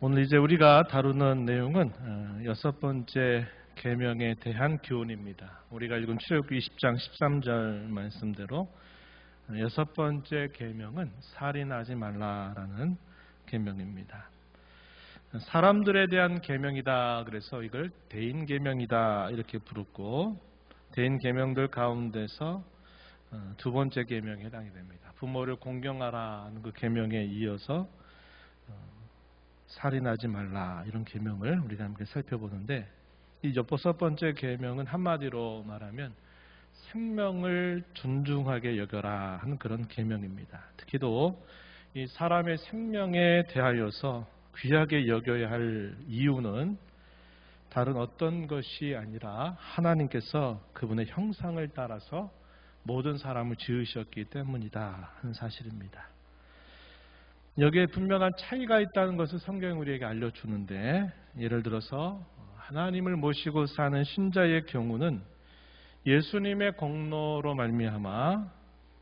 오늘 이제 우리가 다루는 내용은 여섯 번째 계명에 대한 교훈입니다. 우리가 읽은 출애굽기 20장 13절 말씀대로 여섯 번째 계명은 살인하지 말라라는 계명입니다. 사람들에 대한 계명이다. 그래서 이걸 대인 계명이다 이렇게 부르고, 대인 계명들 가운데서 두 번째 계명에 해당이 됩니다. 부모를 공경하라는 그 계명에 이어서 살인하지 말라 이런 계명을 우리가 함께 살펴보는데, 이 여섯 번째 계명은 한마디로 말하면 생명을 존중하게 여겨라 하는 그런 계명입니다. 특히도 이 사람의 생명에 대하여서 귀하게 여겨야 할 이유는 다른 어떤 것이 아니라 하나님께서 그분의 형상을 따라서 모든 사람을 지으셨기 때문이다 하는 사실입니다. 여기에 분명한 차이가 있다는 것을 성경이 우리에게 알려주는데, 예를 들어서 하나님을 모시고 사는 신자의 경우는 예수님의 공로로 말미암아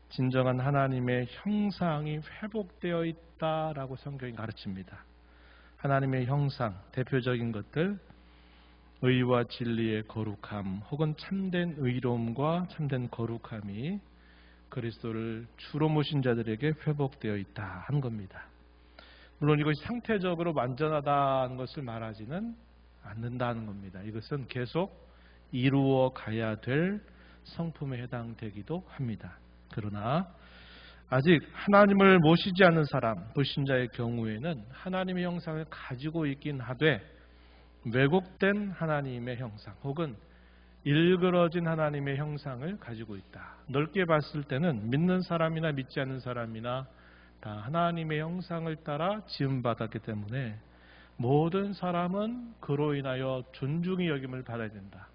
진정한 하나님의 형상이 회복되어 있다라고 성경이 가르칩니다. 하나님의 형상, 대표적인 것들, 의와 진리의 거룩함 혹은 참된 의로움과 참된 거룩함이 그리스도를 주로 모신 자들에게 회복되어 있다 하는 겁니다. 물론 이것이 상태적으로 완전하다는 것을 말하지는 않는다는 겁니다. 이것은 계속 이루어 가야 될 성품에 해당되기도 합니다. 그러나 아직 하나님을 모시지 않는 사람, 불신자의 경우에는 하나님의 형상을 가지고 있긴 하되 왜곡된 하나님의 형상 혹은 일그러진 하나님의 형상을 가지고 있다. 넓게 봤을 때는 믿는 사람이나 믿지 않는 사람이나 다 하나님의 형상을 따라 지음받았기 때문에 모든 사람은 그로 인하여 존중의 여김을 받아야 된다.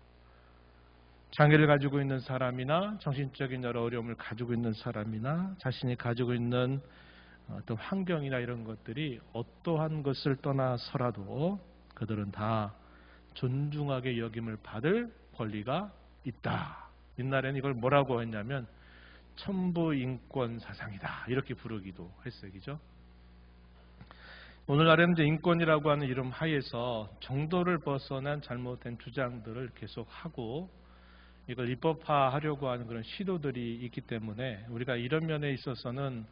장애를 가지고 있는 사람이나 정신적인 여러 어려움을 가지고 있는 사람이나 자신이 가지고 있는 어떤 환경이나 이런 것들이 어떠한 것을 떠나서라도 그들은 다 존중하게 여김을 받을 권리가 있다. 옛날에는 이걸 뭐라고 했냐면 천부인권 사상이다 이렇게 부르기도 했어요. 그죠? 오늘날에는 이제 인권이라고 하는 이름 하에서 정도를 벗어난 잘못된 주장들을 계속하고 이걸 입법화하려고 하는 그런 시도들이 있기 때문에 우리가 이런 면에 있어서는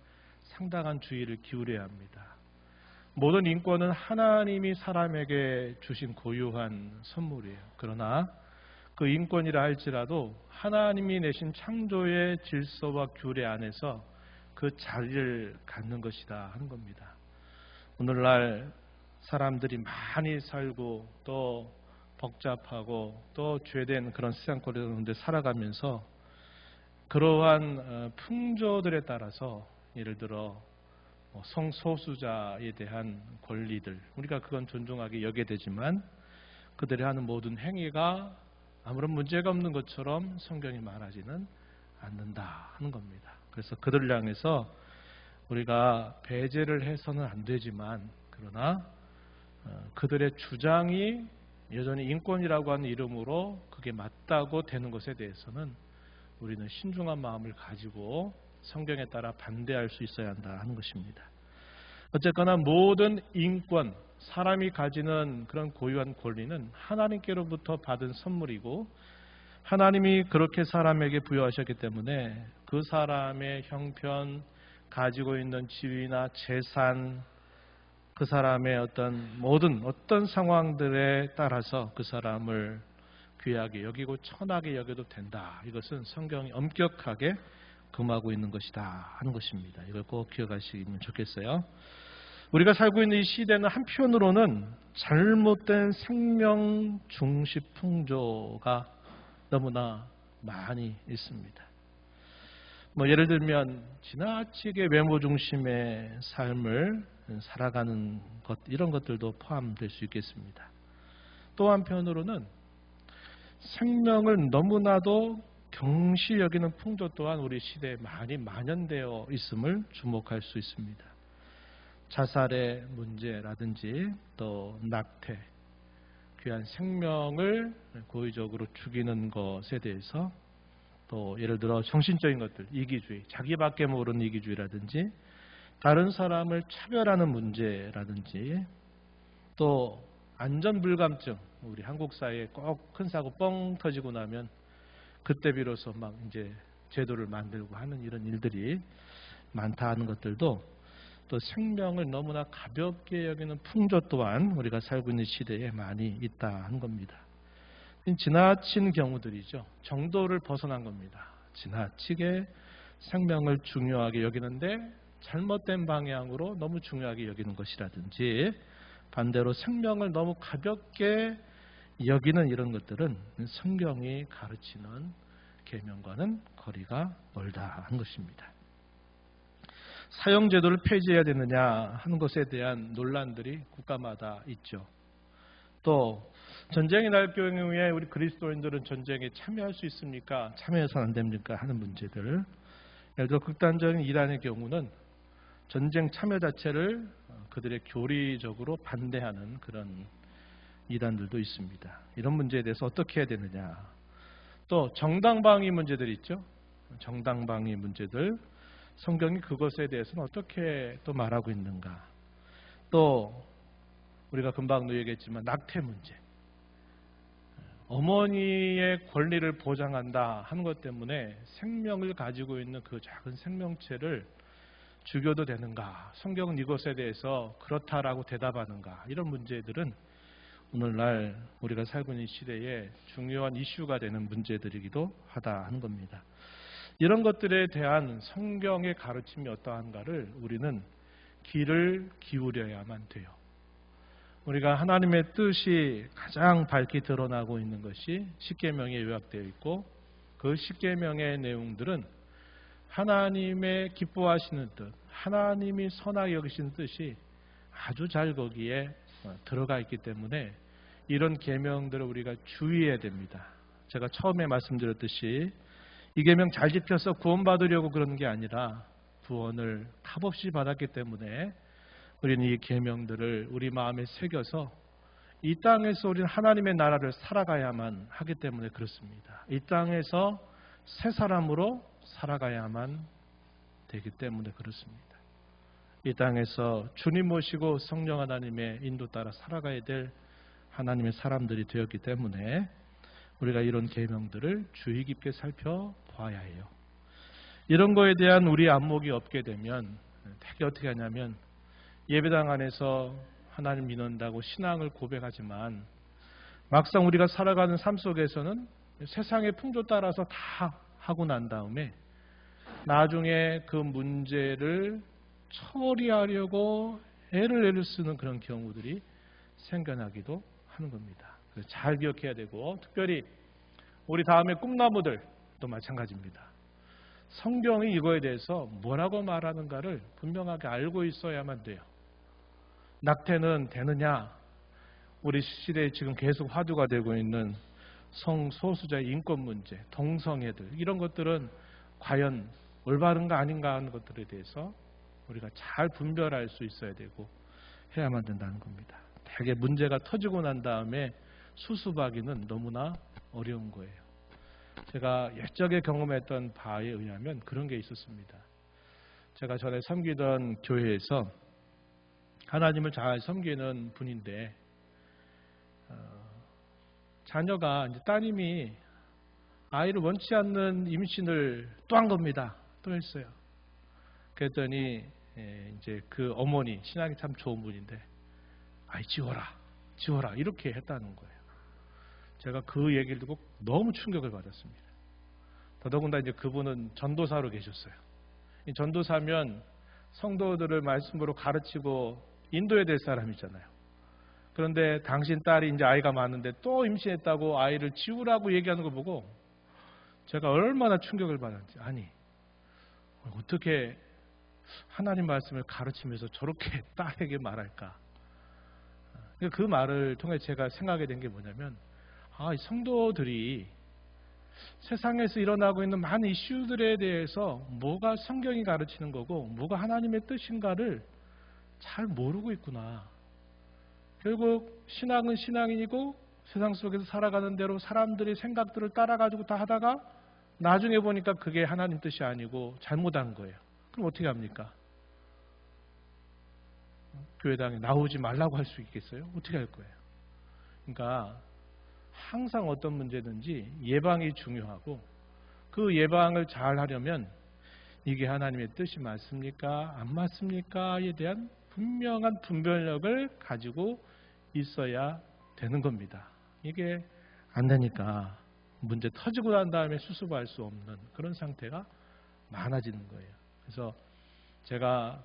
상당한 주의를 기울여야 합니다. 모든 인권은 하나님이 사람에게 주신 고유한 선물이에요. 그러나 그 인권이라 할지라도 하나님이 내신 창조의 질서와 규례 안에서 그 자리를 갖는 것이다 하는 겁니다. 오늘날 사람들이 많이 살고 또 복잡하고 또 죄된 그런 세상 가운데 살아가면서 그러한 풍조들에 따라서 예를 들어 성소수자에 대한 권리들, 우리가 그건 존중하게 여겨야 되지만 그들이 하는 모든 행위가 아무런 문제가 없는 것처럼 성경이 말하지는 않는다 하는 겁니다. 그래서 그들을 향해서 우리가 배제를 해서는 안 되지만, 그러나 그들의 주장이 여전히 인권이라고 하는 이름으로 그게 맞다고 되는 것에 대해서는 우리는 신중한 마음을 가지고 성경에 따라 반대할 수 있어야 한다 하는 것입니다. 어쨌거나 모든 인권, 사람이 가지는 그런 고유한 권리는 하나님께로부터 받은 선물이고 하나님이 그렇게 사람에게 부여하셨기 때문에 그 사람의 형편, 가지고 있는 지위나 재산, 그 사람의 어떤 상황들에 따라서 그 사람을 귀하게 여기고 천하게 여겨도 된다. 이것은 성경이 엄격하게 금하고 있는 것이다 하는 것입니다. 이걸 꼭 기억하시면 좋겠어요. 우리가 살고 있는 이 시대는 한편으로는 잘못된 생명 중시 풍조가 너무나 많이 있습니다. 예를 들면 지나치게 외모 중심의 삶을 살아가는 것, 이런 것들도 포함될 수 있겠습니다. 또 한편으로는 생명을 너무나도 경시 여기는 풍조 또한 우리 시대에 많이 만연되어 있음을 주목할 수 있습니다. 자살의 문제라든지 또 낙태, 귀한 생명을 고의적으로 죽이는 것에 대해서, 또 예를 들어 정신적인 것들, 이기주의, 자기밖에 모르는 이기주의라든지 다른 사람을 차별하는 문제라든지 또 안전불감증, 우리 한국 사회에 꼭 큰 사고 뻥 터지고 나면 그때 비로소 막 이제 제도를 만들고 하는 이런 일들이 많다 하는 것들도 또 생명을 너무나 가볍게 여기는 풍조 또한 우리가 살고 있는 시대에 많이 있다 하는 겁니다. 지나친 경우들이죠. 정도를 벗어난 겁니다. 지나치게 생명을 중요하게 여기는데 잘못된 방향으로 너무 중요하게 여기는 것이라든지 반대로 생명을 너무 가볍게 여기는 이런 것들은 성경이 가르치는 계명과는 거리가 멀다 하는 것입니다. 사형제도를 폐지해야 되느냐 하는 것에 대한 논란들이 국가마다 있죠. 또 전쟁이 날 경우에 우리 그리스도인들은 전쟁에 참여할 수 있습니까? 참여해서는 안 됩니까? 하는 문제들. 예를 들어 극단적인 이란의 경우는 전쟁 참여 자체를 그들의 교리적으로 반대하는 그런 이단들도 있습니다. 이런 문제에 대해서 어떻게 해야 되느냐. 또 정당방위 문제들이 있죠. 정당방위 문제들. 성경이 그것에 대해서는 어떻게 또 말하고 있는가. 또 우리가 금방도 얘기했지만 낙태 문제. 어머니의 권리를 보장한다 하는 것 때문에 생명을 가지고 있는 그 작은 생명체를 죽여도 되는가. 성경은 이것에 대해서 그렇다라고 대답하는가. 이런 문제들은 오늘날 우리가 살고 있는 시대에 중요한 이슈가 되는 문제들이기도 하다 하는 겁니다. 이런 것들에 대한 성경의 가르침이 어떠한가를 우리는 귀를 기울여야만 돼요. 우리가 하나님의 뜻이 가장 밝게 드러나고 있는 것이 십계명에 요약되어 있고 그 십계명의 내용들은 하나님의 기뻐하시는 뜻, 하나님이 선하게 여기시는 뜻이 아주 잘 거기에 들어가 있기 때문에 이런 계명들을 우리가 주의해야 됩니다. 제가 처음에 말씀드렸듯이 이 계명 잘 지켜서 구원받으려고 그러는 게 아니라 구원을 값없이 받았기 때문에 우리는 이 계명들을 우리 마음에 새겨서 이 땅에서 우리는 하나님의 나라를 살아가야만 하기 때문에 그렇습니다. 이 땅에서 새 사람으로 살아가야만 되기 때문에 그렇습니다. 이 땅에서 주님 모시고 성령 하나님의 인도 따라 살아가야 될 하나님의 사람들이 되었기 때문에 우리가 이런 계명들을 주의 깊게 살펴봐야 해요. 이런 거에 대한 우리 안목이 없게 되면 되게 어떻게 하냐면 예배당 안에서 하나님 믿는다고 신앙을 고백하지만 막상 우리가 살아가는 삶 속에서는 세상의 풍조 따라서 다 하고 난 다음에 나중에 그 문제를 처리하려고 애를 쓰는 그런 경우들이 생겨나기도 하는 겁니다. 그래서 잘 기억해야 되고 특별히 우리 다음에 꿈나무들도 마찬가지입니다. 성경이 이거에 대해서 뭐라고 말하는가를 분명하게 알고 있어야만 돼요. 낙태는 되느냐? 우리 시대에 지금 계속 화두가 되고 있는 성소수자의 인권 문제, 동성애들 이런 것들은 과연 올바른가 아닌가 하는 것들에 대해서 우리가 잘 분별할 수 있어야 되고 해야만 된다는 겁니다. 되게 문제가 터지고 난 다음에 수습하기는 너무나 어려운 거예요. 제가 옛적에 경험했던 바에 의하면 그런 게 있었습니다. 제가 전에 섬기던 교회에서 하나님을 잘 섬기는 분인데 자녀가 이제 따님이 아이를 원치 않는 임신을 또 한 겁니다. 또 했어요. 그랬더니 이제 그 어머니 신앙이 참 좋은 분인데 아이 지워라 이렇게 했다는 거예요. 제가 그 얘기를 듣고 너무 충격을 받았습니다. 더더군다나 이제 그분은 전도사로 계셨어요. 이 전도사면 성도들을 말씀으로 가르치고 인도해야 될 사람이잖아요. 그런데 당신 딸이 이제 아이가 많은데 또 임신했다고 아이를 지우라고 얘기하는 걸 보고 제가 얼마나 충격을 받았는지. 아니 어떻게 하나님 말씀을 가르치면서 저렇게 딸에게 말할까. 그 말을 통해 제가 생각하게 된 게 뭐냐면 이 성도들이 세상에서 일어나고 있는 많은 이슈들에 대해서 뭐가 성경이 가르치는 거고 뭐가 하나님의 뜻인가를 잘 모르고 있구나. 결국 신앙은 신앙이고 세상 속에서 살아가는 대로 사람들의 생각들을 따라가지고 다 하다가 나중에 보니까 그게 하나님 뜻이 아니고 잘못한 거예요. 그럼 어떻게 합니까? 교회당에 나오지 말라고 할 수 있겠어요? 어떻게 할 거예요? 그러니까 항상 어떤 문제든지 예방이 중요하고 그 예방을 잘 하려면 이게 하나님의 뜻이 맞습니까? 안 맞습니까?에 대한 분명한 분별력을 가지고 있어야 되는 겁니다. 이게 안 되니까 문제 터지고 난 다음에 수습할 수 없는 그런 상태가 많아지는 거예요. 그래서 제가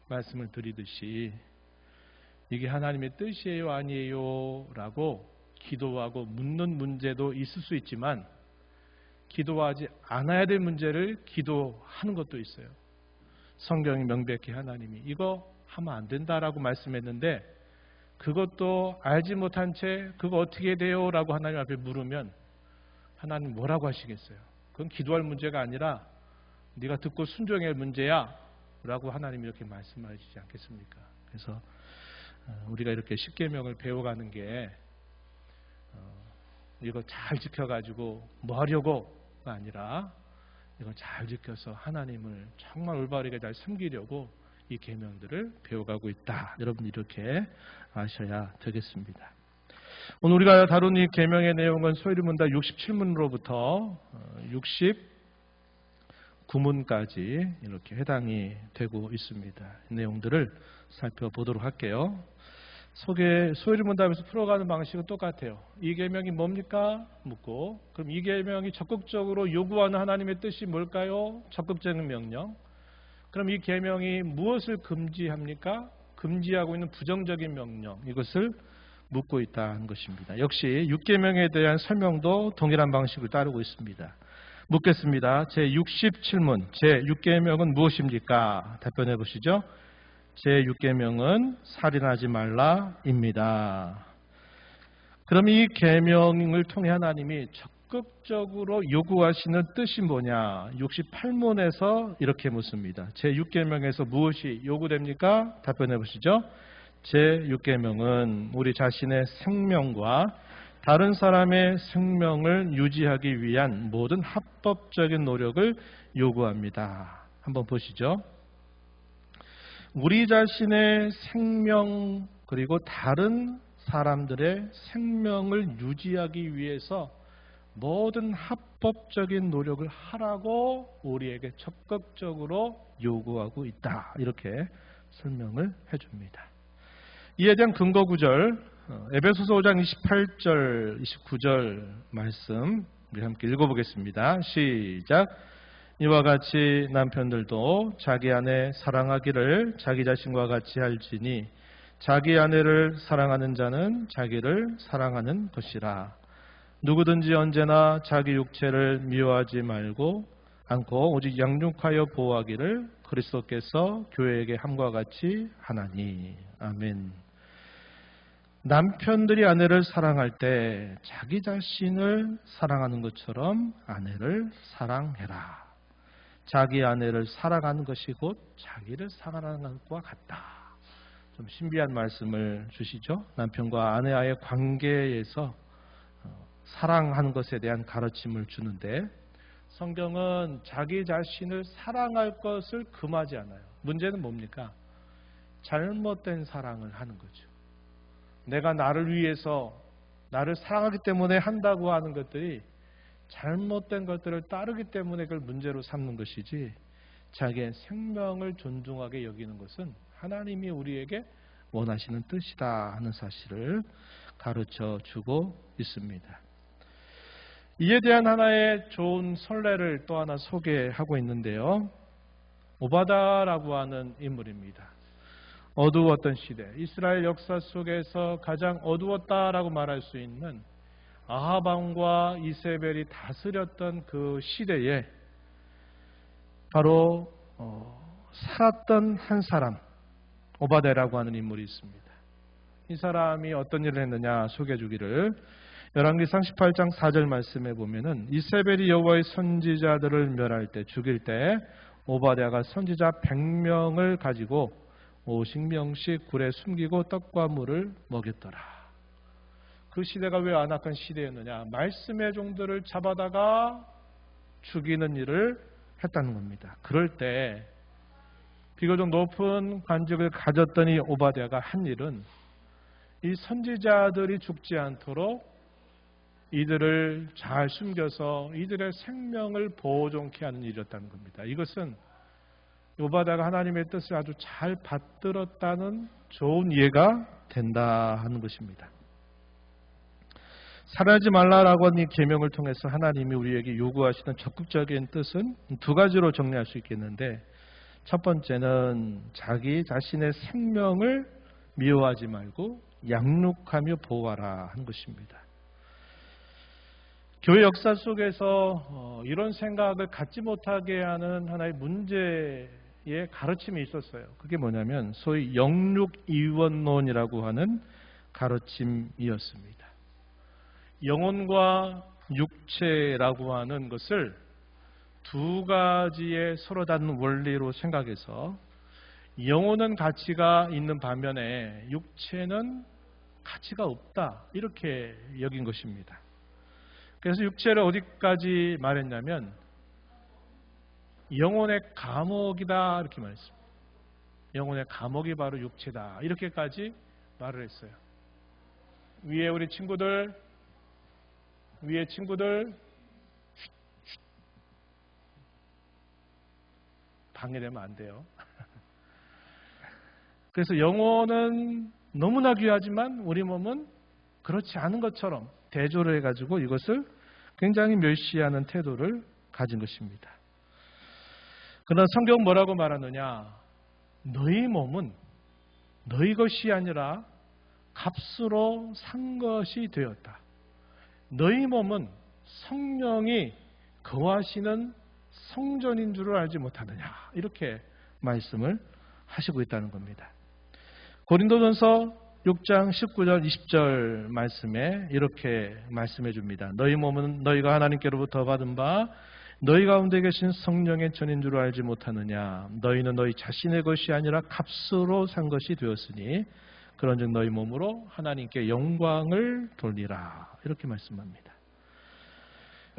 말씀을 드리듯이 이게 하나님의 뜻이에요 아니에요 라고 기도하고 묻는 문제도 있을 수 있지만 기도하지 않아야 될 문제를 기도하는 것도 있어요. 성경이 명백히 하나님이 이거 하면 안 된다라고 말씀했는데 그것도 알지 못한 채 그거 어떻게 돼요? 라고 하나님 앞에 물으면 하나님 뭐라고 하시겠어요? 그건 기도할 문제가 아니라 네가 듣고 순종할 문제야 라고 하나님이 이렇게 말씀하시지 않겠습니까? 그래서 우리가 이렇게 십계명을 배워가는 게 이거 잘 지켜가지고 뭐 하려고가 아니라 이거 잘 지켜서 하나님을 정말 올바르게 잘 섬기려고 이 계명들을 배워가고 있다. 여러분 이렇게 아셔야 되겠습니다. 오늘 우리가 다룬 이 계명의 내용은 소위문답 67문으로부터 69문까지 이렇게 해당이 되고 있습니다. 이 내용들을 살펴보도록 할게요. 소위문답에서 풀어가는 방식은 똑같아요. 이 계명이 뭡니까? 묻고 그럼 이 계명이 적극적으로 요구하는 하나님의 뜻이 뭘까요? 적극적인 명령. 그럼 이 계명이 무엇을 금지합니까? 금지하고 있는 부정적인 명령. 이것을 묻고 있다는 것입니다. 역시 6계명에 대한 설명도 동일한 방식을 따르고 있습니다. 묻겠습니다. 제67문 제6계명은 무엇입니까? 답변해 보시죠. 제6계명은 살인하지 말라입니다. 그럼 이 계명을 통해 하나님이 적극적으로 요구하시는 뜻이 뭐냐? 68문에서 이렇게 묻습니다. 제6계명에서 무엇이 요구됩니까? 답변해 보시죠. 제6계명은 우리 자신의 생명과 다른 사람의 생명을 유지하기 위한 모든 합법적인 노력을 요구합니다. 한번 보시죠. 우리 자신의 생명 그리고 다른 사람들의 생명을 유지하기 위해서 모든 합법적인 노력을 하라고 우리에게 적극적으로 요구하고 있다. 이렇게 설명을 해줍니다. 이에 대한 근거 구절 에베소서 5장 28절 29절 말씀 우리 함께 읽어보겠습니다. 시작. 이와 같이 남편들도 자기 아내 사랑하기를 자기 자신과 같이 할지니 자기 아내를 사랑하는 자는 자기를 사랑하는 것이라. 누구든지 언제나 자기 육체를 미워하지 말고 않고 오직 양육하여 보호하기를 그리스도께서 교회에게 함과 같이 하나니. 아멘. 남편들이 아내를 사랑할 때 자기 자신을 사랑하는 것처럼 아내를 사랑해라. 자기 아내를 사랑하는 것이 곧 자기를 사랑하는 것과 같다. 좀 신비한 말씀을 주시죠. 남편과 아내와의 관계에서 사랑하는 것에 대한 가르침을 주는데 성경은 자기 자신을 사랑할 것을 금하지 않아요. 문제는 뭡니까? 잘못된 사랑을 하는 거죠. 내가 나를 위해서 나를 사랑하기 때문에 한다고 하는 것들이 잘못된 것들을 따르기 때문에 그걸 문제로 삼는 것이지 자기의 생명을 존중하게 여기는 것은 하나님이 우리에게 원하시는 뜻이다 하는 사실을 가르쳐 주고 있습니다. 이에 대한 하나의 좋은 선례를 또 하나 소개하고 있는데요. 오바다라고 하는 인물입니다. 어두웠던 시대, 이스라엘 역사 속에서 가장 어두웠다라고 말할 수 있는 아합 왕과 이세벨이 다스렸던 그 시대에 바로 살았던 한 사람, 오바데라고 하는 인물이 있습니다. 이 사람이 어떤 일을 했느냐 소개해 주기를 열왕기상 18장 4절 말씀에 보면은 이세벨이 여호와의 선지자들을 멸할 때 죽일 때 오바댜가 선지자 100명을 가지고 50명씩 굴에 숨기고 떡과 물을 먹였더라. 그 시대가 왜 안악한 시대였느냐? 말씀의 종들을 잡아다가 죽이는 일을 했다는 겁니다. 그럴 때 비교적 높은 관직을 가졌던 이 오바댜가 한 일은 이 선지자들이 죽지 않도록 이들을 잘 숨겨서 이들의 생명을 보존케 하는 일이었다는 겁니다. 이것은 오바댜가 하나님의 뜻을 아주 잘 받들었다는 좋은 이해가 된다 하는 것입니다. 살인하지 말라라고 하는 이 계명을 통해서 하나님이 우리에게 요구하시는 적극적인 뜻은 두 가지로 정리할 수 있겠는데, 첫 번째는 자기 자신의 생명을 미워하지 말고 양육하며 보호하라 하는 것입니다. 교회 역사 속에서 이런 생각을 갖지 못하게 하는 하나의 문제의 가르침이 있었어요. 그게 뭐냐면 소위 영육이원론이라고 하는 가르침이었습니다. 영혼과 육체라고 하는 것을 두 가지의 서로 다른 원리로 생각해서 영혼은 가치가 있는 반면에 육체는 가치가 없다, 이렇게 여긴 것입니다. 그래서 육체를 어디까지 말했냐면 영혼의 감옥이다, 이렇게 말했습니다. 영혼의 감옥이 바로 육체다, 이렇게까지 말을 했어요. 위에 우리 친구들, 위에 친구들 방해되면 안 돼요. 그래서 영혼은 너무나 귀하지만 우리 몸은 그렇지 않은 것처럼 대조를 해가지고 이것을 굉장히 멸시하는 태도를 가진 것입니다. 그러나 성경은 뭐라고 말하느냐? 너희 몸은 너희 것이 아니라 값으로 산 것이 되었다. 너희 몸은 성령이 거하시는 성전인 줄을 알지 못하느냐, 이렇게 말씀을 하시고 있다는 겁니다. 고린도전서 6장 19절 20절 말씀에 이렇게 말씀해 줍니다. 너희 몸은 너희가 하나님께로부터 받은 바 너희 가운데 계신 성령의 전인 줄 알지 못하느냐. 너희는 너희 자신의 것이 아니라 값으로 산 것이 되었으니 그런즉 너희 몸으로 하나님께 영광을 돌리라, 이렇게 말씀합니다.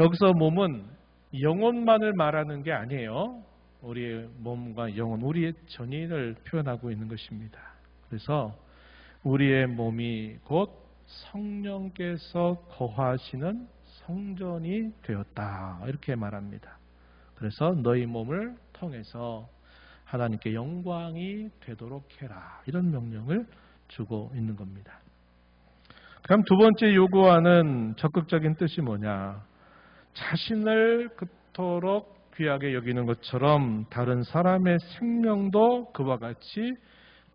여기서 몸은 영혼만을 말하는 게 아니에요. 우리의 몸과 영혼, 우리의 전인을 표현하고 있는 것입니다. 그래서 우리의 몸이 곧 성령께서 거하시는 성전이 되었다, 이렇게 말합니다. 그래서 너희 몸을 통해서 하나님께 영광이 되도록 해라, 이런 명령을 주고 있는 겁니다. 그럼 두 번째 요구하는 적극적인 뜻이 뭐냐? 자신을 그토록 귀하게 여기는 것처럼 다른 사람의 생명도 그와 같이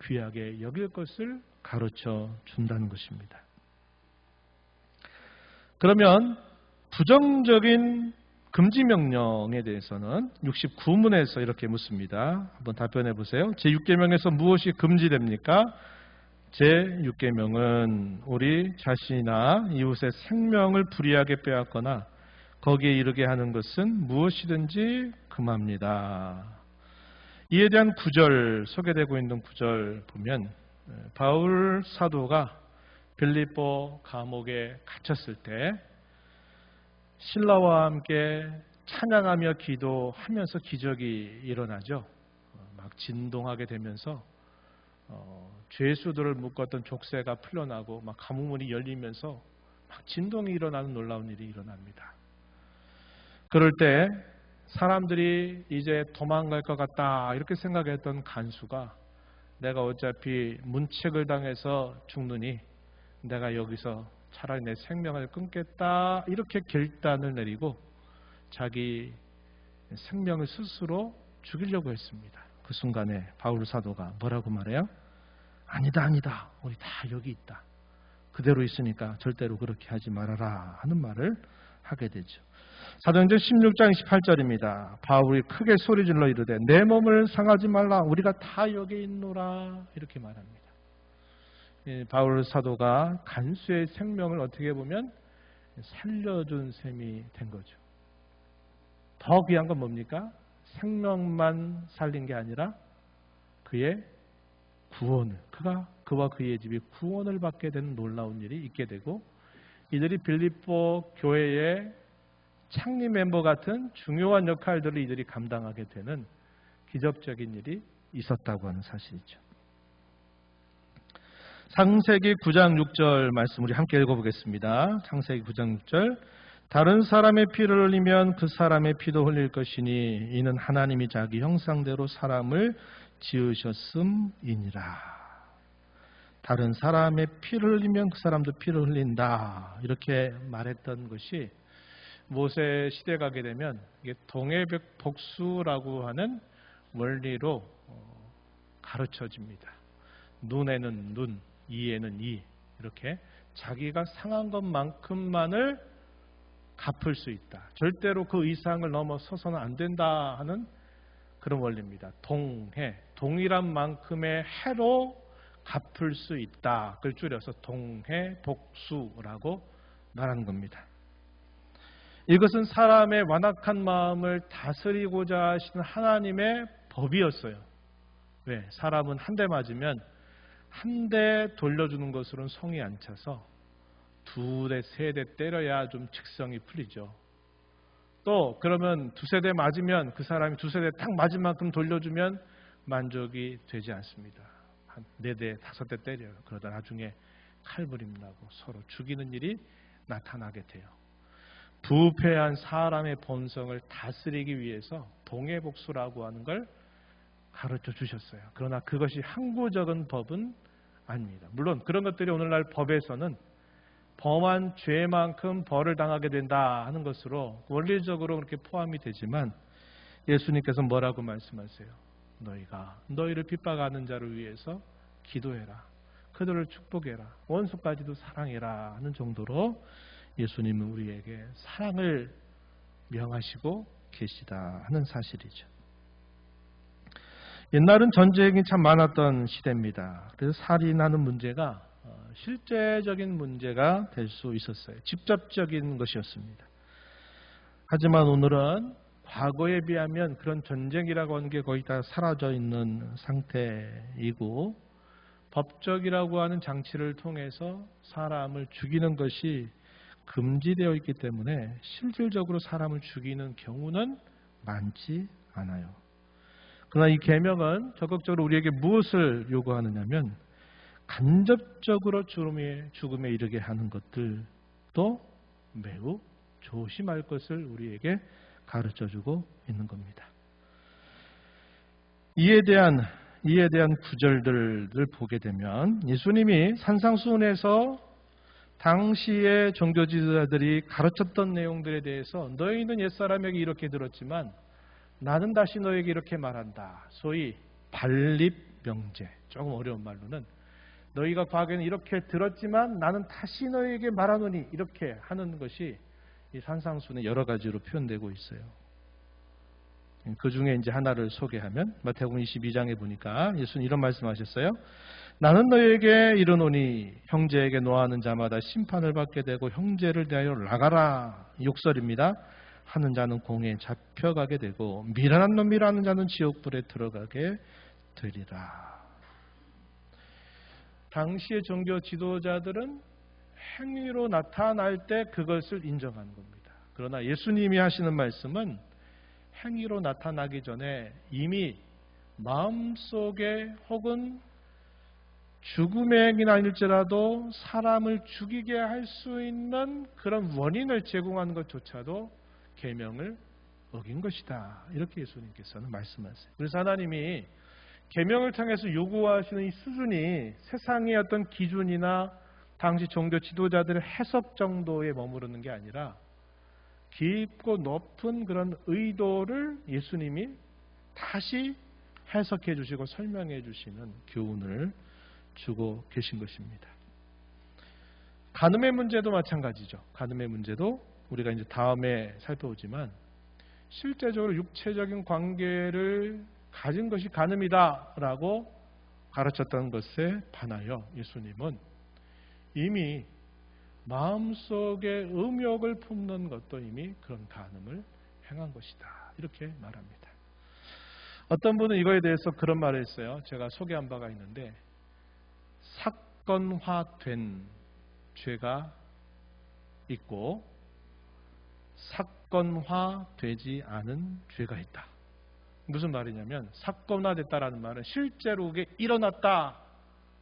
귀하게 여길 것을 가르쳐 준다는 것입니다. 그러면 부정적인 금지 명령에 대해서는 69문에서 이렇게 묻습니다. 한번 답변해 보세요. 제6계명에서 무엇이 금지됩니까? 제6계명은 우리 자신이나 이웃의 생명을 불의하게 빼앗거나 거기에 이르게 하는 것은 무엇이든지 금합니다. 이에 대한 구절, 소개되고 있는 구절 보면 바울 사도가 빌립보 감옥에 갇혔을 때 신라와 함께 찬양하며 기도하면서 기적이 일어나죠. 막 진동하게 되면서 죄수들을 묶었던 족쇄가 풀려나고 막 감옥문이 열리면서 막 진동이 일어나는 놀라운 일이 일어납니다. 그럴 때 사람들이 이제 도망갈 것 같다, 이렇게 생각했던 간수가 내가 어차피 문책을 당해서 죽느니 내가 여기서 차라리 내 생명을 끊겠다, 이렇게 결단을 내리고 자기 생명을 스스로 죽이려고 했습니다. 그 순간에 바울 사도가 뭐라고 말해요? 아니다, 아니다, 우리 다 여기 있다, 그대로 있으니까 절대로 그렇게 하지 말아라 하는 말을 하게 되죠. 사도행전 16장 28절입니다. 바울이 크게 소리질러 이르되 내 몸을 상하지 말라, 우리가 다 여기 있노라, 이렇게 말합니다. 바울 사도가 간수의 생명을 어떻게 보면 살려준 셈이 된 거죠. 더 귀한 건 뭡니까? 생명만 살린 게 아니라 그의 구원을, 그와 그의 집이 구원을 받게 되는 놀라운 일이 있게 되고, 이들이 빌립보 교회의 창립 멤버 같은 중요한 역할들을 이들이 감당하게 되는 기적적인 일이 있었다고 하는 사실이죠. 창세기 9장 6절 말씀 우리 함께 읽어보겠습니다. 창세기 9장 6절. 다른 사람의 피를 흘리면 그 사람의 피도 흘릴 것이니 이는 하나님이 자기 형상대로 사람을 지으셨음이니라. 다른 사람의 피를 흘리면 그 사람도 피를 흘린다. 이렇게 말했던 것이 모세 시대 가게 되면 이게 동해복수라고 하는 원리로 가르쳐집니다. 눈에는 눈, 이에는 이, 이렇게 자기가 상한 것만큼만을 갚을 수 있다. 절대로 그 이상을 넘어서서는 안 된다 하는 그런 원리입니다. 동해, 동일한 만큼의 해로 갚을 수 있다. 그걸 줄여서 동해복수라고 말하는 겁니다. 이것은 사람의 완악한 마음을 다스리고자 하시는 하나님의 법이었어요. 왜? 사람은 한 대 맞으면 한 대 돌려주는 것으로는 성이 안 차서 두 대, 세 대 때려야 좀 직성이 풀리죠. 또 그러면 두세 대 맞으면 그 사람이 두세 대 딱 맞은 만큼 돌려주면 만족이 되지 않습니다. 한 네 대, 다섯 대 때려요. 그러다 나중에 칼부림 나고 서로 죽이는 일이 나타나게 돼요. 부패한 사람의 본성을 다스리기 위해서 동해복수라고 하는 걸 가르쳐 주셨어요. 그러나 그것이 항구적인 법은 아닙니다. 물론 그런 것들이 오늘날 법에서는 범한 죄만큼 벌을 당하게 된다 하는 것으로 원리적으로 그렇게 포함이 되지만 예수님께서 뭐라고 말씀하세요? 너희가 너희를 핍박하는 자를 위해서 기도해라. 그들을 축복해라. 원수까지도 사랑해라 하는 정도로 예수님은 우리에게 사랑을 명하시고 계시다 하는 사실이죠. 옛날은 전쟁이 참 많았던 시대입니다. 그래서 살인하는 문제가 실제적인 문제가 될 수 있었어요. 직접적인 것이었습니다. 하지만 오늘은 과거에 비하면 그런 전쟁이라고 하는 게 거의 다 사라져 있는 상태이고 법적이라고 하는 장치를 통해서 사람을 죽이는 것이 금지되어 있기 때문에 실질적으로 사람을 죽이는 경우는 많지 않아요. 그러나 이 계명은 적극적으로 우리에게 무엇을 요구하느냐면 간접적으로 죽음에 이르게 하는 것들도 매우 조심할 것을 우리에게 가르쳐주고 있는 겁니다. 이에 대한 구절들을 보게 되면 예수님이 산상수훈에서 당시의 종교 지도자들이 가르쳤던 내용들에 대해서 너희는 옛사람에게 이렇게 들었지만 나는 다시 너에게 이렇게 말한다. 소위 반립명제, 조금 어려운 말로는 너희가 과거에는 이렇게 들었지만 나는 다시 너에게 말하노니 이렇게 하는 것이 이 산상수훈에 여러 가지로 표현되고 있어요. 그 중에 이제 하나를 소개하면 마태복음 22장에 보니까 예수는 이런 말씀하셨어요. 나는 너희에게 이르노니 형제에게 노하는 자마다 심판을 받게 되고 형제를 대하여 나가라 욕설입니다. 하는 자는 공에 잡혀가게 되고 미련한 놈이라는 자는 지옥불에 들어가게 되리라. 당시의 종교 지도자들은 행위로 나타날 때 그것을 인정하는 겁니다. 그러나 예수님이 하시는 말씀은 행위로 나타나기 전에 이미 마음속에 혹은 죽음의 행위는 아닐지라도 사람을 죽이게 할 수 있는 그런 원인을 제공하는 것조차도 계명을 어긴 것이다. 이렇게 예수님께서는 말씀하세요. 그래서 하나님이 계명을 통해서 요구하시는 이 수준이 세상의 어떤 기준이나 당시 종교 지도자들의 해석 정도에 머무르는 게 아니라 깊고 높은 그런 의도를 예수님이 다시 해석해 주시고 설명해 주시는 교훈을 주고 계신 것입니다. 간음의 문제도 마찬가지죠. 간음의 문제도 우리가 이제 다음에 살펴보지만 실제적으로 육체적인 관계를 가진 것이 간음이다라고 가르쳤던 것에 반하여 예수님은 이미 마음속에 음욕을 품는 것도 이미 그런 간음을 행한 것이다. 이렇게 말합니다. 어떤 분은 이거에 대해서 그런 말을 했어요. 제가 소개한 바가 있는데 사건화된 죄가 있고 사건화되지 않은 죄가 있다. 무슨 말이냐면 사건화됐다라는 말은 실제로 그게 일어났다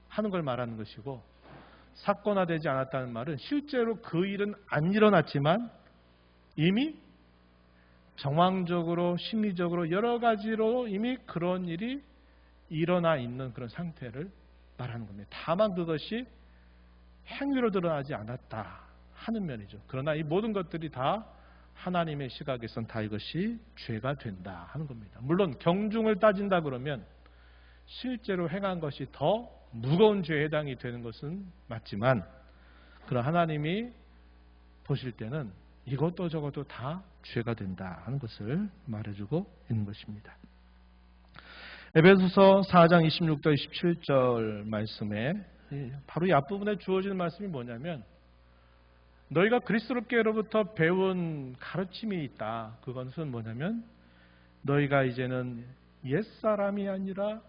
하는 걸 말하는 것이고, 사건화되지 않았다는 말은 실제로 그 일은 안 일어났지만 이미 정황적으로 심리적으로 여러 가지로 이미 그런 일이 일어나 있는 그런 상태를 말하는 겁니다. 다만 그것이 행위로 드러나지 않았다 하는 면이죠. 그러나 이 모든 것들이 다 하나님의 시각에선 다 이것이 죄가 된다 하는 겁니다. 물론 경중을 따진다 그러면 실제로 행한 것이 더 무거운 죄에 해당이 되는 것은 맞지만, 그러나 하나님이 보실 때는 이것도 저것도 다 죄가 된다 하는 것을 말해주고 있는 것입니다. 에베소서 4장 26절 27절 말씀에 바로 이 앞부분에 주어지는 말씀이 뭐냐면, 너희가 그리스도께로부터 배운 가르침이 있다. 그것은 뭐냐면 너희가 이제는 옛사람이 아니라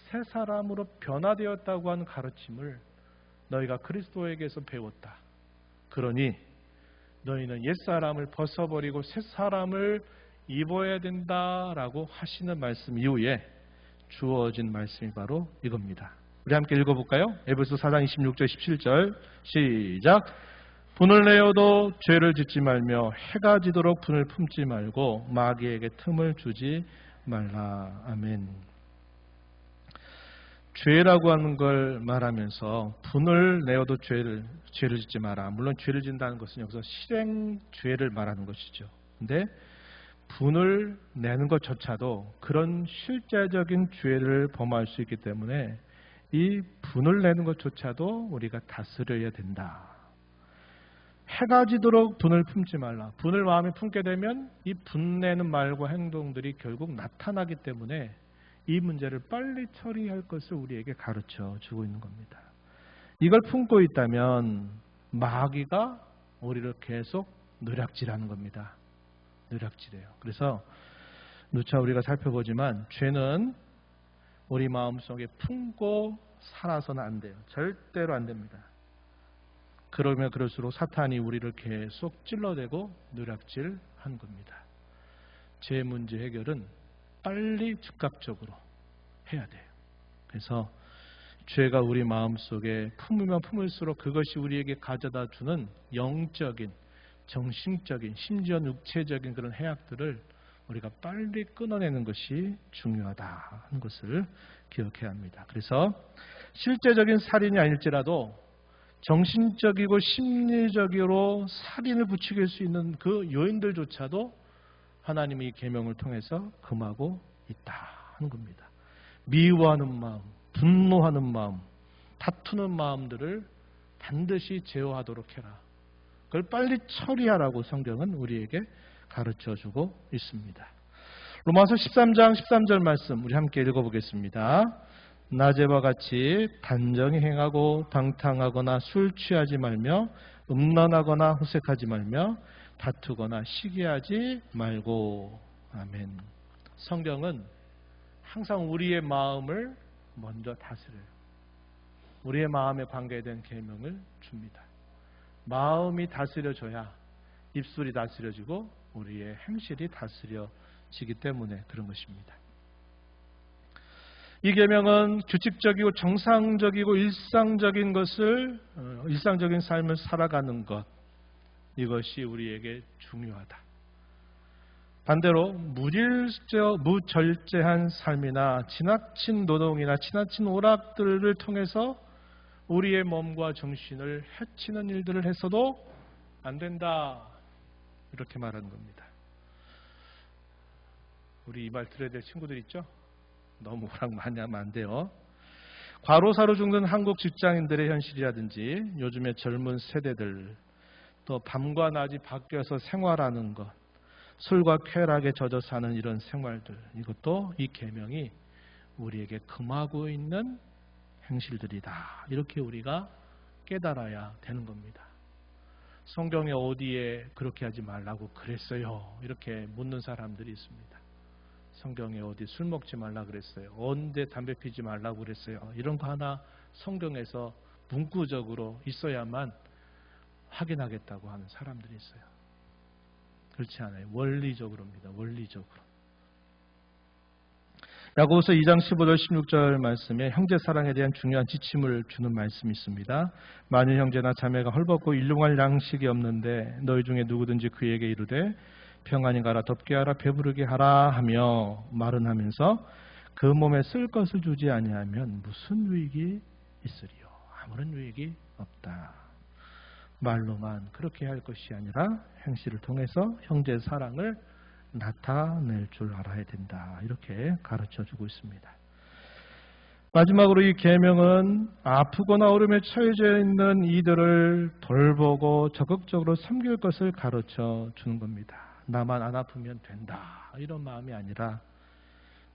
새사람으로 변화되었다고 하는 가르침을 너희가 그리스도에게서 배웠다. 그러니 너희는 옛사람을 벗어버리고 새사람을 입어야 된다라고 하시는 말씀 이후에 주어진 말씀이 바로 이겁니다. 우리 함께 읽어볼까요? 에베소 4장 26절 17절 시작. 분을 내어도 죄를 짓지 말며 해가 지도록 분을 품지 말고 마귀에게 틈을 주지 말라. 아멘. 죄라고 하는 걸 말하면서 분을 내어도 죄를 짓지 마라. 물론 죄를 짓는다는 것은 여기서 실행죄를 말하는 것이죠. 근데 분을 내는 것조차도 그런 실제적인 죄를 범할 수 있기 때문에 이 분을 내는 것조차도 우리가 다스려야 된다. 해가 지도록 분을 품지 말라. 분을 마음에 품게 되면 이 분내는 말과 행동들이 결국 나타나기 때문에 이 문제를 빨리 처리할 것을 우리에게 가르쳐 주고 있는 겁니다. 이걸 품고 있다면 마귀가 우리를 계속 노략질하는 겁니다. 노략질해요. 그래서 누차 우리가 살펴보지만 죄는 우리 마음속에 품고 살아서는 안 돼요. 절대로 안 됩니다. 그러면 그럴수록 사탄이 우리를 계속 찔러대고 노략질하는 겁니다. 죄 문제 해결은 빨리 즉각적으로 해야 돼요. 그래서 죄가 우리 마음속에 품으면 품을수록 그것이 우리에게 가져다 주는 영적인, 정신적인, 심지어 육체적인 그런 해악들을 우리가 빨리 끊어내는 것이 중요하다 하는 것을 기억해야 합니다. 그래서 실제적인 살인이 아닐지라도 정신적이고 심리적으로 살인을 부추길 수 있는 그 요인들조차도 하나님이 이 계명을 통해서 금하고 있다 하는 겁니다. 미워하는 마음, 분노하는 마음, 다투는 마음들을 반드시 제어하도록 해라. 그걸 빨리 처리하라고 성경은 우리에게 가르쳐주고 있습니다. 로마서 13장 13절 말씀 우리 함께 읽어보겠습니다. 낮에와 같이 단정히 행하고 방탕하거나 술 취하지 말며 음란하거나 호색하지 말며 다투거나 시기하지 말고. 아멘. 성경은 항상 우리의 마음을 먼저 다스려요. 우리의 마음에 관계된 계명을 줍니다. 마음이 다스려져야 입술이 다스려지고 우리의 행실이 다스려지기 때문에 그런 것입니다. 이 계명은 규칙적이고 정상적이고 일상적인 삶을 살아가는 것, 이것이 우리에게 중요하다. 반대로 무절제한 삶이나 지나친 노동이나 지나친 오락들을 통해서 우리의 몸과 정신을 해치는 일들을 해서도 안 된다. 이렇게 말하는 겁니다. 우리 이 말 들어야 될 친구들 있죠? 너무 오락 많이 하면 안 돼요. 과로사로 죽는 한국 직장인들의 현실이라든지 요즘의 젊은 세대들, 또 밤과 낮이 바뀌어서 생활하는 것, 술과 쾌락에 젖어 사는 이런 생활들, 이것도 이 계명이 우리에게 금하고 있는 행실들이다. 이렇게 우리가 깨달아야 되는 겁니다. 성경에 어디에 그렇게 하지 말라고 그랬어요? 이렇게 묻는 사람들이 있습니다. 성경에 어디 술 먹지 말라 그랬어요? 언제 담배 피지 말라고 그랬어요? 이런 거 하나 성경에서 문구적으로 있어야만 확인하겠다고 하는 사람들이 있어요. 그렇지 않아요. 원리적으로입니다. 원리적으로. 야고보서 2장 15절 16절 말씀에 형제 사랑에 대한 중요한 지침을 주는 말씀이 있습니다. 만일 형제나 자매가 헐벗고 일용할 양식이 없는데 너희 중에 누구든지 그에게 이르되 평안히 가라, 덥게 하라, 배부르게 하라 하며 말은 하면서 그 몸에 쓸 것을 주지 아니하면 무슨 유익이 있으리요? 아무런 유익이 없다. 말로만 그렇게 할 것이 아니라 행실을 통해서 형제 사랑을 나타낼 줄 알아야 된다. 이렇게 가르쳐주고 있습니다. 마지막으로 이 계명은 아프거나 어려움에 처해져 있는 이들을 돌보고 적극적으로 섬길 것을 가르쳐 주는 겁니다. 나만 안 아프면 된다. 이런 마음이 아니라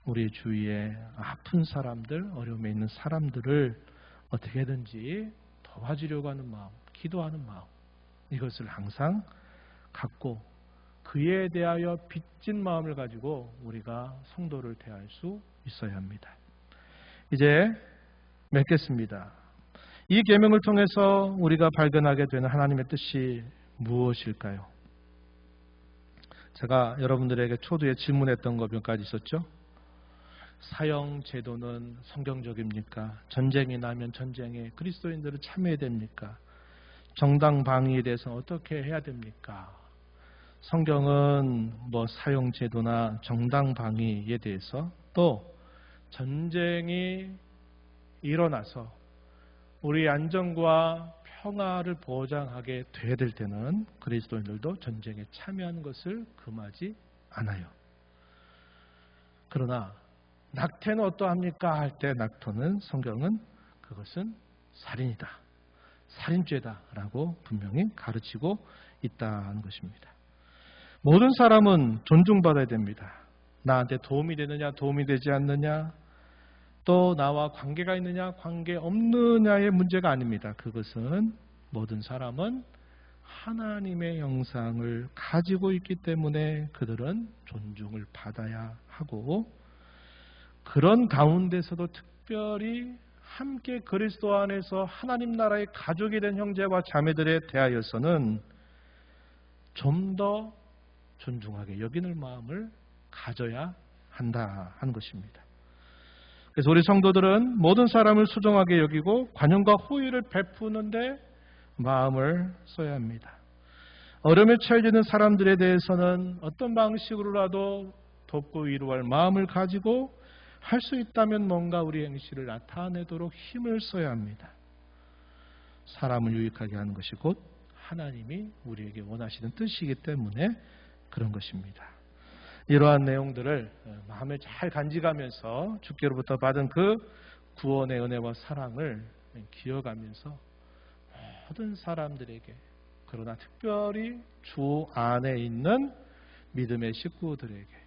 우리 주위에 아픈 사람들, 어려움에 있는 사람들을 어떻게든지 도와주려고 하는 마음, 기도하는 마음, 이것을 항상 갖고 그에 대하여 빚진 마음을 가지고 우리가 성도를 대할 수 있어야 합니다. 이제 맺겠습니다. 이 계명을 통해서 우리가 발견하게 되는 하나님의 뜻이 무엇일까요? 제가 여러분들에게 초두에 질문했던 거 몇 가지 있었죠? 사형 제도는 성경적입니까? 전쟁이 나면 전쟁에 그리스도인들은 참여해야 됩니까? 정당 방위에 대해서 어떻게 해야 됩니까? 성경은 사형 제도나 정당 방위에 대해서 또 전쟁이 일어나서 우리 안전과 평화를 보장하게 돼야 될 때는 그리스도인들도 전쟁에 참여하는 것을 금하지 않아요. 그러나 낙태는 어떠합니까? 할 때 낙태는 성경은 그것은 살인이다. 살인죄다라고 분명히 가르치고 있다는 것입니다. 모든 사람은 존중받아야 됩니다. 나한테 도움이 되느냐, 도움이 되지 않느냐, 또 나와 관계가 있느냐, 관계 없느냐의 문제가 아닙니다. 그것은 모든 사람은 하나님의 형상을 가지고 있기 때문에 그들은 존중을 받아야 하고, 그런 가운데서도 특별히 함께 그리스도 안에서 하나님 나라의 가족이 된 형제와 자매들에 대하여서는 좀 더 존중하게 여기는 마음을 가져야 한다 하는 것입니다. 그래서 우리 성도들은 모든 사람을 소중하게 여기고 관용과 호의를 베푸는데 마음을 써야 합니다. 어려움에 처해지는 사람들에 대해서는 어떤 방식으로라도 돕고 위로할 마음을 가지고 할 수 있다면 뭔가 우리 행실을 나타내도록 힘을 써야 합니다. 사람을 유익하게 하는 것이 곧 하나님이 우리에게 원하시는 뜻이기 때문에 그런 것입니다. 이러한 내용들을 마음에 잘 간직하면서 주께로부터 받은 그 구원의 은혜와 사랑을 기억하면서 모든 사람들에게, 그러나 특별히 주 안에 있는 믿음의 식구들에게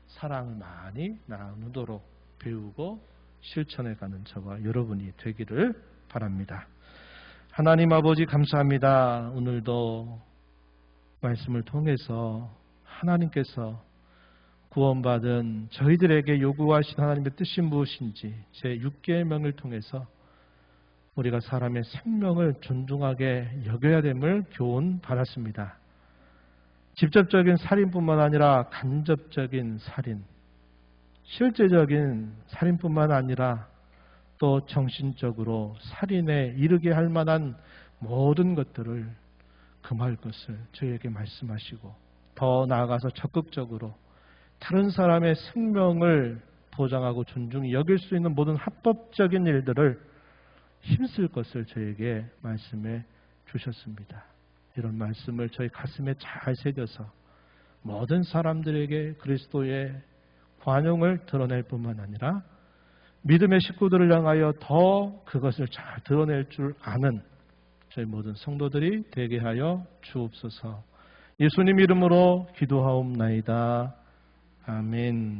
사랑을 많이 나누도록 배우고 실천해가는 저와 여러분이 되기를 바랍니다. 하나님 아버지 감사합니다. 오늘도 말씀을 통해서 하나님께서 구원받은 저희들에게 요구하신 하나님의 뜻이 무엇인지 제6계명을 통해서 우리가 사람의 생명을 존중하게 여겨야 됨을 교훈 받았습니다. 직접적인 살인뿐만 아니라 간접적인 살인, 실제적인 살인뿐만 아니라 또 정신적으로 살인에 이르게 할 만한 모든 것들을 금할 것을 저희에게 말씀하시고, 더 나아가서 적극적으로 다른 사람의 생명을 보장하고 존중히 여길 수 있는 모든 합법적인 일들을 힘쓸 것을 저에게 말씀해 주셨습니다. 이런 말씀을 저희 가슴에 잘 새겨서 모든 사람들에게 그리스도의 관용을 드러낼 뿐만 아니라 믿음의 식구들을 향하여 더 그것을 잘 드러낼 줄 아는 저희 모든 성도들이 되게 하여 주옵소서. 예수님 이름으로 기도하옵나이다. 아멘.